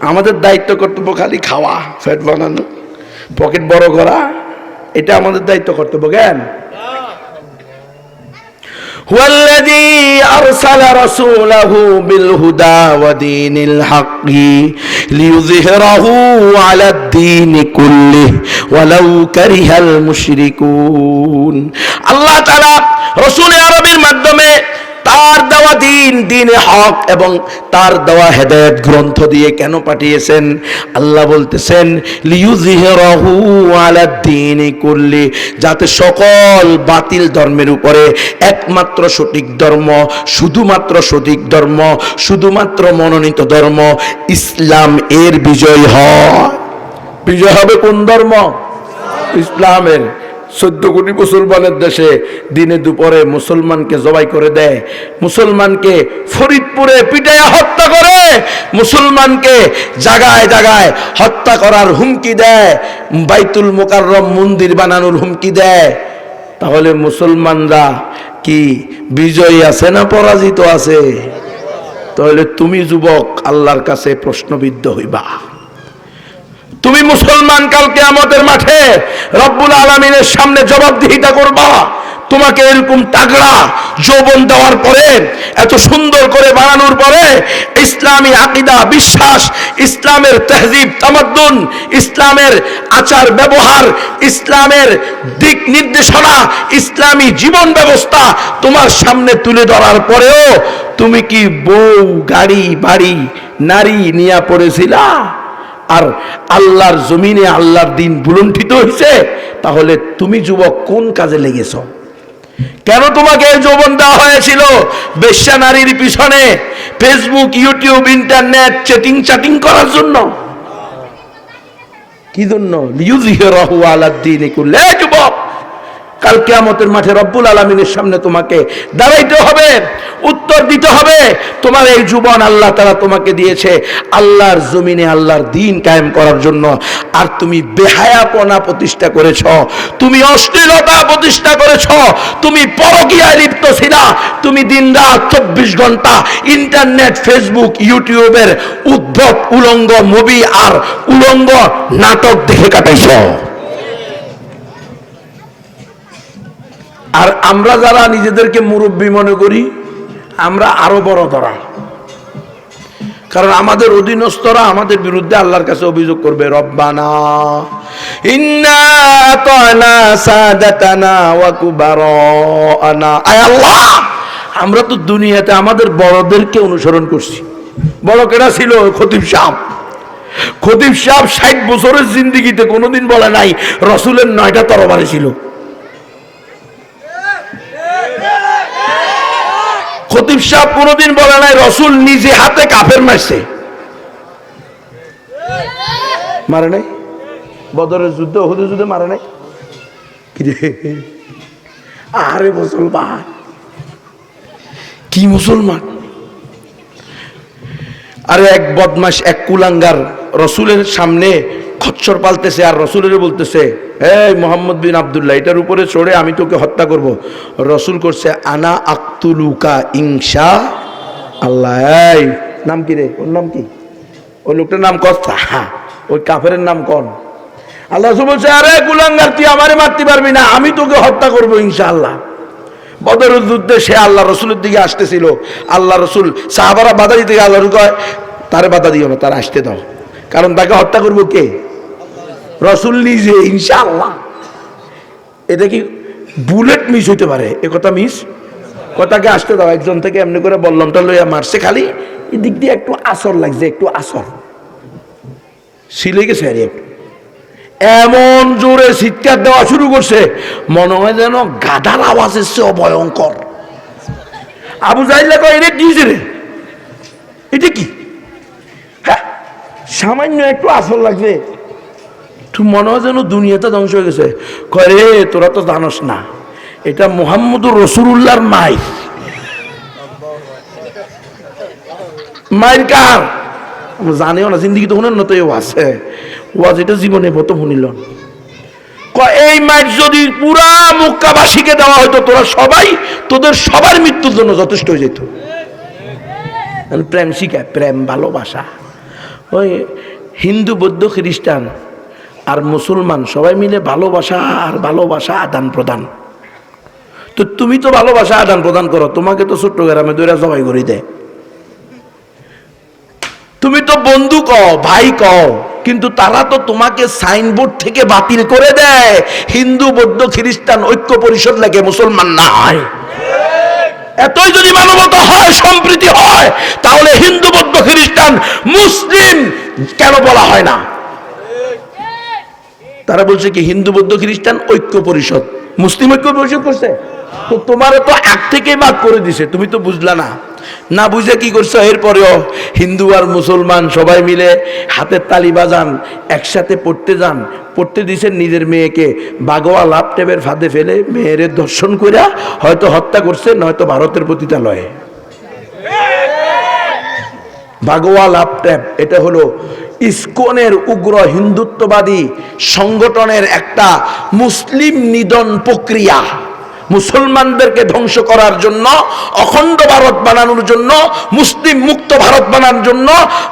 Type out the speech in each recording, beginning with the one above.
আমাদের দায়িত্ব কর্তব্য খালি খাওয়া, ফ্যাট বানানো, পকেট বড় করা, এটা আমাদের দায়িত্ব কর্তব্য। জ্ঞান হুয়াল্লাযী আরসালা রাসূলাহু বিল হুদা ওয়া দীনিল হাক্কি লিইয়ুযহিরাহু আলাদ দীনি কুল্লিহি ওয়ালাউ কারিহাল মুশরিকুন। আল্লাহ তাআলা রাসূল আরবীর মাধ্যমে তার দেওয়া দ্বীনে হক এবং তার দেওয়া হেদায়েত গ্রন্থ দিয়ে কেন পাঠিয়েছেন? আল্লাহ বলতেছেন লিইয়ুযহিরাহু আলাদ দীনি কুল্লি, যাতে সকল বাতিল ধর্মের উপরে একমাত্র সঠিক ধর্ম, শুধুমাত্র সঠিক ধর্ম, শুধুমাত্র মনোনীত ধর্ম ইসলাম এর বিজয় হয়। বিজয় হবে কোন ধর্ম? ইসলামের। 14 কোটি মুসলমানের দেশে দিনে দুপুরে মুসলমানকে জবাই করে দেয়, মুসলমানকে ফরিদপুরে পিটাইয়া হত্যা করে, মুসলমানকে জায়গায় জায়গায় হত্যা করার হুমকি দেয়, বাইতুল মুকাররম মন্দির বানানোর হুমকি দেয়। তাহলে মুসলমানরা কি বিজয়ী আছে না পরাজিত আছে? তাহলে তুমি যুবক আল্লাহর কাছে প্রশ্নবিদ্ধ হইবা। তুমি মুসলমান কাল কিয়ামতের মাঠে রব্বুল আলামিনের সামনে জবাবদিহিতা করবা। তোমাকে এরকম তাগড়া যৌবন দেওয়ার পরে, এত সুন্দর করে বানানোর পরে, ইসলামী আকীদা, বিশ্বাস, ইসলামের তাহযীব তামাদ্দুন, ইসলামের আচার ব্যবহার, ইসলামের দিক নির্দেশনা, ইসলামী জীবন ব্যবস্থা তোমার সামনে তুলে ধরার পরেও তুমি কি বউ, গাড়ি, বাড়ি, নারী নিয়ে পড়েছিলা আর আল্লাহর জমিনে আল্লাহর দ্বীন বুলন্ডিত হয়েছে? তাহলে তুমি যুবক কোন কাজে লেগেছ? কেন তোমাকে এই যৌবন দেওয়া হয়েছিল? বেশ্যা নারীর পিছনে ফেসবুক, ইউটিউব, ইন্টারনেট চ্যাটিং করার জন্য? কি জন্য? লিইয়ুযহিরাহু আলাদ দীনি কুল্লি। যুবক, কাল কিয়ামতের মাঠে রব্বুল আলামিনের সামনে তোমাকে দাঁড়াইতে হবে, উত্তর দিতে হবে। তোমার এই জীবন আল্লাহ তাআলা তোমাকে দিয়েছে আল্লাহর জমিনে আল্লাহর দ্বীন কায়েম করার জন্য, আর তুমি বেহায়াপনা প্রতিষ্ঠা করেছ, তুমি অশ্লীলতা প্রতিষ্ঠা করেছ, তুমি পরকীয়ায় লিপ্ত ছিলা, তুমি দিনরাত 24 ঘন্টা ইন্টারনেট, ফেসবুক, ইউটিউবের উদ্ভট উলঙ্গ মুভি আর উলঙ্গ নাটক দেখে কাটাইছ। আর আমরা যারা নিজেদেরকে মুরব্বী মনে করি, আমরা আরো বড় ধরা, কারণ আমাদের অধীনস্থরা আমাদের বিরুদ্ধে আল্লাহর কাছে অভিযোগ করবে, রব্বানা ইন্না আতানা সাদাতানা ওয়া কুবারানা। আয় আল্লাহ, আমরা তো দুনিয়াতে আমাদের বড়দেরকে অনুসরণ করছি। বড় কেডা ছিল? খতিব সাহেব। খতিব সাহেব 60 বছরের জিন্দেগিতে কোনোদিন বলে নাই রাসূলের 9টা তরবারি ছিল। খতিব সাহেব কোনদিন বলে নাই রাসূল নিজে হাতে কাফের মারছে। মারে নাই? বদরের যুদ্ধে, উহুদের যুদ্ধে মারে নাই? আরে মুসলমান, কি মুসলমান! আরে এক বদমাশ, এক কুলাঙ্গার রাসূলের সামনে খচ্চর পালতেছে আর রাসূলের বলতেছে, এই মুহাম্মদ বিন আব্দুল্লাহ, এটার উপরে চড়ে আমি তোকে হত্যা করব। রাসূল করছে, আনা আক্তুলুকা ইনশা আল্লাহ। এই নাম কি রে? ওর নাম কি? ওই লোকটার নাম কথা, ওই কাফেরের নাম কোন? আল্লাহ রাসূল বলছে, আরে কুলাঙ্গার, তুই আমারে মারতে পারবি না, আমি তোকে হত্যা করবো ইনশাআল্লাহ। বদরের যুদ্ধে সে আল্লাহ রসুলের দিকে আসতেছিল। আল্লাহ রসুল, সাহাবারা বাধা দিতে গিয়ে আল্লাহ কয়, তারে বাধা দিও না, তার আসতে দাও, কারণ তাকে হত্যা করবো কে? রসুল নিজে ইনশাআল্লাহ। এটা কি বুলেট মিস হইতে পারে? এ কথা মিস, কথাকে আসতে দাও। একজন থেকে এমনি করে বললামটা লইয়া মারছে, খালি এদিক দিয়ে একটু আসর লাগছে, একটু আসর সিলে গেছে, আর একটু এমন জোরে চিৎকার দেওয়া শুরু করছে, মনে হয় যেন গাধার আওয়াজ এসছে ভয়ঙ্কর। আবু জাহেল কয়, এটা কি রে? এটা কি? হ্যাঁ, সামান্য একটু আসর লাগবে, তুই মনে হয় যেন দুনিয়াটা ধ্বংস হয়ে গেছে। কয়, রে তোরা তো জানোস না, এটা মুহাম্মদুর রাসূলুল্লাহর মাই। মাইর কার জানেও না, জিন্দগি তো শুনেন না, তো আছে ওয়াজ, এটা জীবনে প্রথম শুনিল। এই মাইর যদি পুরা মক্কাবাসীকে দেওয়া হয়তো, তোরা সবাই, তোদের সবার মৃত্যুর জন্য যথেষ্ট হয়ে যেত। প্রেম শিখায়, প্রেম, ভালোবাসা। ওই হিন্দু বৌদ্ধ খ্রিস্টান আর মুসলমান সবাই মিলে ভালোবাসা আর ভালোবাসা আদান প্রদান। তো তুমি তো ভালোবাসা আদান প্রদান করো, তোমাকে তো চট্টগ্রামে দৈরা জবাই করে দেয়। তুমি তো বন্ধু কও, ভাই কও, কিন্তু তারা তো তোমাকে সাইনবোর্ড থেকে বাতিল করে দেয়। হিন্দু বৌদ্ধ খ্রিস্টান ঐক্য পরিষদ লাগে, মুসলমান না হয়। এতই যদি মানবতা হয়, সম্প্রীতি হয়, তাহলে হিন্দু বৌদ্ধ খ্রিস্টান মুসলিম কেন বলা হয় না? তারা বলছে কি হিন্দু বৌদ্ধ খ্রিস্টান ঐক্য পরিষদ, মুসলিম ঐক্য পরিষদ করছে। তো তোমার তো আগ থেকে বাদ করে দিছে, তুমি তো বুঝলা না। না বুঝে কি করছো, এরপরেও হিন্দু আর মুসলমান সবাই মিলে হাতের তালি বাজান, একসাথে পড়তে যান। পড়তে দিছেন নিজের মেয়েকে, বাগোয়া ল্যাপটপের ফাঁদে ফেলে মেয়ের দর্শন কইরা হয়তো হত্যা করছে, নয়তো ভারতের পতিতালয়ে। বাগোয়া ল্যাপটপ এটা হলো ইসকনের উগ্র হিন্দুত্ববাদী সংগঠনের একটা মুসলিম নিধন প্রক্রিয়া। মুসলমানদেরকে ধ্বংস করার জন্য, অখণ্ড ভারত বানানোর জন্য, মুসলিম মুক্ত ভারত বানানোর জন্য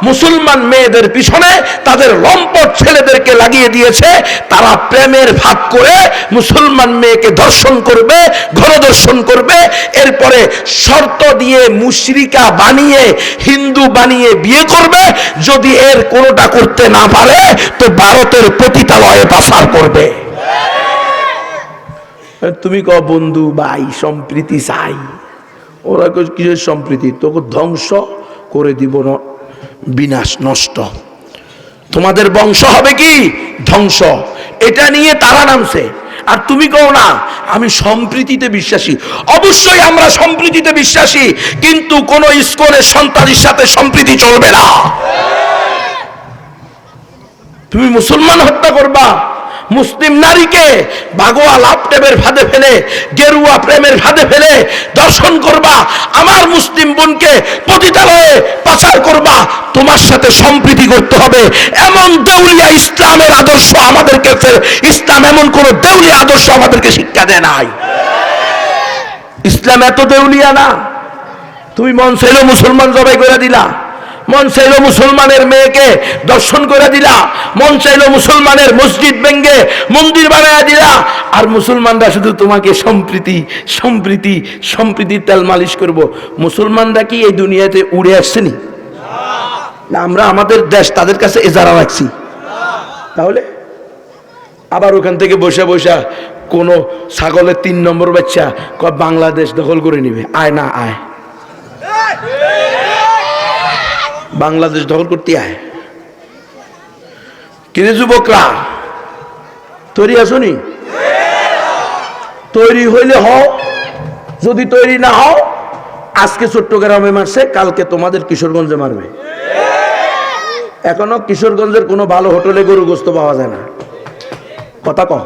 মুসলমান মেয়েদের পিছনে তাদের লম্পট ছেলেদেরকে লাগিয়ে দিয়েছে। তারা প্রেমের ভাগ করে মুসলমান মেয়েকে ধর্ষণ করবে, গণধর্ষণ করবে, এরপরে শর্ত দিয়ে মুশরিকা বানিয়ে হিন্দু বানিয়ে বিয়ে করবে। যদি এর কোনোটা করতে না পারে তো ভারতের পতিতালয়ে পাচার করবে। তুমি কও বন্ধু ভাই সম্প্রীতি চাই, ওরা কিসের সম্প্রীতি? তোকে ধ্বংস করে দিব, বিনাশ নষ্ট, তোমাদের বংশ হবে কি ধ্বংস। এটা নিয়ে তারা নামছে। আর তুমি কও না আমি সম্প্রীতিতে বিশ্বাসী। অবশ্যই আমরা সম্প্রীতিতে বিশ্বাসী, কিন্তু কোন ইসকনের সন্তানের সাথে সম্প্রীতি চলবে না। তুমি মুসলমান হত্যা করবা, মুসলিম নারীকে বাগোয়া ল্যাপটপের ফাঁদে ফেলে, গেরুয়া প্রেমের ফাঁদে ফেলে দর্শন করবা, আমার মুসলিম বোনকে পতিতালয়ে পাচার করবা, তোমার সাথে সম্প্রীতি করতে হবে। এমন দেউলিয়া ইসলামের আদর্শ আমাদেরকে, ইসলাম এমন কোন দেউলিয়া আদর্শ আমাদেরকে শিক্ষা দেয় নাই। ইসলাম এত দেউলিয়া না। তুমি মন চাইলো মুসলমান জবাই করে দিলা, মন চাইলো মুসলমানের মেয়েকে দর্শন করে দিলা, মন চাইলো মুসলমানের মসজিদ ভেঙ্গে মন্দির বানায় দিলা। আর মুসলমানরা শুধু তোমাকে সম্প্রীতি সম্প্রীতি সম্প্রীতির তেল মালিশ করব। মুসলমানরা কি এই দুনিয়াতে উড়ে আসছেনি? না, আমরা আমাদের দেশ তাদের কাছে এজারা রাখছি। তাহলে আবার ওখান থেকে বসে বসে কোনো ছাগলের 3 নম্বর বাচ্চা বাংলাদেশ দখল করে নিবে, আয় না আয়, বাংলাদেশ দখল করতে আয়। কিরে যুবকরা, তৈরি আসনি? তৈরি হইলে হও, যদি তৈরি না হও, আজকে চট্টগ্রামে মারছে, কালকে তোমাদের কিশোরগঞ্জে মারবে। এখনো কিশোরগঞ্জের কোনো ভালো হোটেলে গরু গোস্ত পাওয়া যায় না। কথা কহ,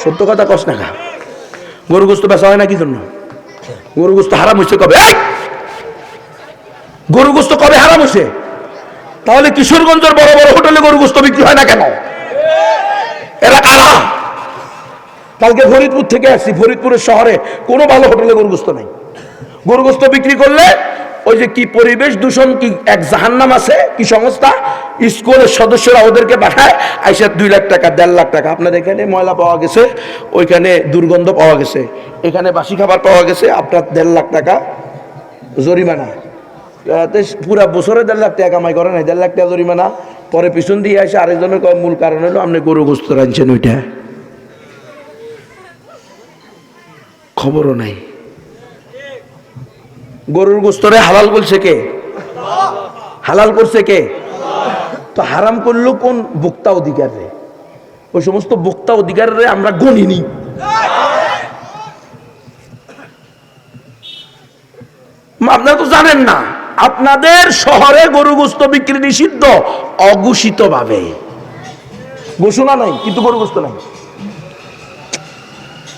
সত্য কথা কস না। গরু গোস্ত বেচা হয় না কি জন্য? গরু গোস্ত হারাম হচ্ছে কবে? গরু গোস্ত কবে হারাম হচ্ছে? তাহলে কিশোরগঞ্জের বড় বড় হোটেলে গরু গোস্ত বিক্রি হয় না কেন? এরা কারা? কালকে ফরিদপুর থেকে আসছি, ফরিদপুরের শহরে কোনো ভালো হোটেলে গরু গোস্ত নাই। গরু গোস্ত বিক্রি করলে ওই যে কি পরিবেশ দূষণ কি এক জাহান্নাম আছে, কি সংস্থা, স্কুলের সদস্যরা ওদেরকে পাঠায়, আইসা 2 লাখ টাকা 1.5 লাখ টাকা, আপনার এখানে ময়লা পাওয়া গেছে, ওইখানে দুর্গন্ধ পাওয়া গেছে, এখানে বাসি খাবার পাওয়া গেছে, আপনার 1.5 লাখ টাকা জরিমানা। পুরা বছরে 1.5 লাখ টাকা কামাই করে নাই, 1.5 লাখ টাকা জরিমানা। পরে পিছন দিয়ে আসে আরেকজনের মূল কারণ হলো আপনি গরু গোস্ত রাঁধছেন, ওইটা খবরও নাই। গরুর গোস্তরে হালাল বলছে কে? হালাল করছে কে? তো হারাম করলো কোন ভোক্তা অধিকার রে? ওই সমস্ত ভোক্তা অধিকার রে আমরা গণিনি। আপনারা তো জানেন না, আপনাদের শহরে গরু গোস্ত বিক্রি নিষিদ্ধ অঘোষিত ভাবে। ঘোষণা নাই কিন্তু গরু গোস্ত নাই।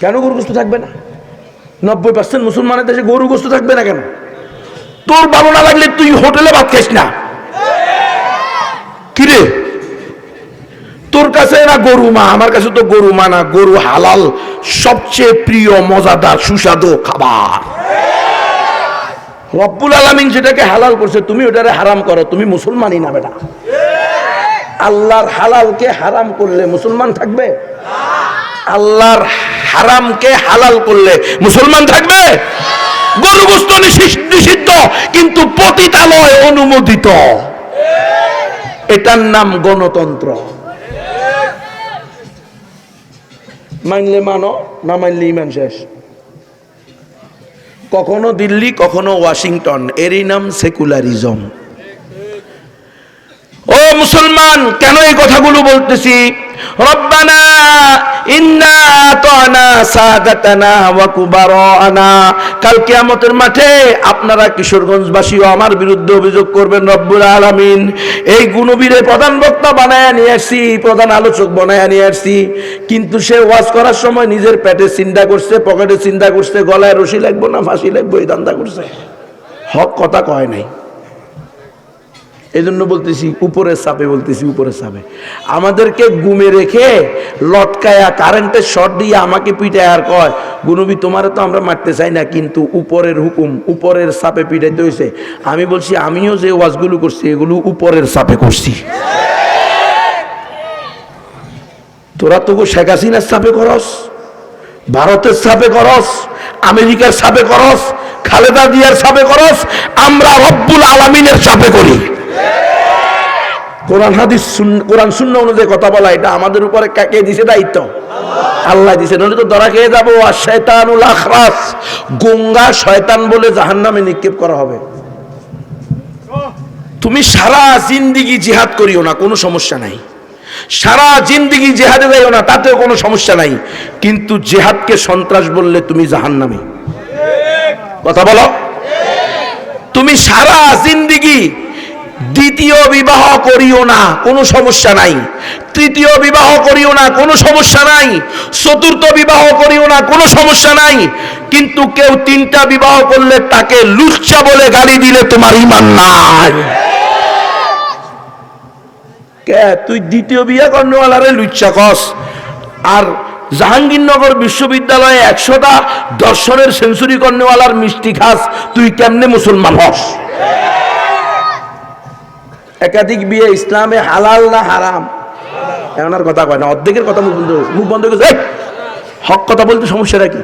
কেন গরু গোস্ত থাকবে না? 90% মুসলমানের দেশে গরু গোস্ত থাকবে না কেন? তোর ভালো না লাগলে তুই হোটেলে ভাত খাইস না। কিরে, তোর কাছে না গরু মা, আমার কাছে তো গরু মা না, গরু হালাল, সবচেয়ে প্রিয় মজাদার সুস্বাদু খাবার। রব্বুল আলামিন যেটাকে হালাল করছে তুমি ওটারে হারাম করো, তুমি মুসলমানই না বেটা। আল্লাহর হালালকে হারাম করলে মুসলমান থাকবে? আল্লাহর হারামকে হালাল করলে মুসলমান থাকবে? গরু গোশত নিষিদ্ধ কিন্তু পতিতালয় অনুমোদিত, এটার নাম গণতন্ত্র। মানলে মানো, না মানলে ইমান শেষ। কখনো দিল্লি, কখনো ওয়াশিংটন, এরই নাম সেকুলারিজম। ও মুসলমান, কেন এই কথাগুলো বলতেছি? রব্বানা ইন্না আতানা সাদাতানা ওয়া কুবারানা, কাল কিয়ামতের মাঠে আপনারা কিশোরগঞ্জবাসীও আমার বিরুদ্ধে অভিযোগ করবেন রব্বুল আলামিন এই গুণবীরে প্রধান বক্তা বানায়া নিয়ে আসছি, প্রধান আলোচক বানায়া নিয়ে আসছি, কিন্তু সে ওয়াজ করার সময় নিজের পেটে চিন্তা করছে, পকেটে চিন্তা করছে, গলায় রশি লাগবো না ফাঁসি লাগবো এই ধান্দা করছে, হক কথা কয় নাই। এই জন্য বলতেছি উপরের চাপে, বলতেছি উপরের চাপে। আমাদেরকে গুমে রেখে লটকায়া কারেন্টের শর্ট দিয়ে আমাকে পিটায় আর কয় গুনবি তোমারে তো আমরা মারতে চাই না, কিন্তু উপরের হুকুম, উপরের চাপে পিটাইতে হয়েছে। আমি বলছি আমিও যে ওয়াজগুলো করছি এগুলো উপরের চাপে করছি। তোরা তো শেখ হাসিনার চাপে করস, ভারতের চাপে করস, আমেরিকার চাপে করস, খালেদা জিয়ার চাপে করস, আমরা রব্বুল আলামিনের চাপে করি। কোরআন হাদিস, কোরআন সুন্নাহ অনুযায়ী কথা বলা, এটা আমাদের উপরে কে দিছে দায়িত্ব? আল্লাহ দিছে, নইলে তো ধরা খেয়ে যাবো। আর শয়তানুল আখরাস, গঙ্গা শয়তান বলে জাহান্নামে নিক্ষেপ করা হবে। তুমি সারা জিন্দেগি জিহাদ করিও না, কোনো সমস্যা নাই। সারা জিন্দেগি জিহাদে যাইও না, তাতেও কোনো সমস্যা নাই, কিন্তু জিহাদকে সন্ত্রাস বললে তুমি জাহান্নামী। কথা বলো। তুমি সারা জিন্দেগি দ্বিতীয় বিবাহ করিও না, কোনো সমস্যা নাই। তৃতীয় বিবাহ করিও না, কোনো সমস্যা নাই। চতুর্থ বিবাহ করিও না, কোনো সমস্যা নাই, কিন্তু কেউ তিনটা বিবাহ করলে তাকে লুচ্চা বলে গালি দিলে তোমার ঈমান নাই। কে তুই দ্বিতীয় বিয়ে করনেওয়ালারে লুচ্চা কস, আর জাহাঙ্গীরনগর বিশ্ববিদ্যালয়ে 100টা দর্শনের সেঞ্চুরি করনেওয়ালার মিষ্টি খাস, তুই কেমনে মুসলমান হস? একাধিক বিয়ে ইসলামে হালাল না হারাম? এমন কথা কয় না, অর্ধেকের কথা মুখ বন্ধ করে হক কথা বলতে সমস্যাটা কি?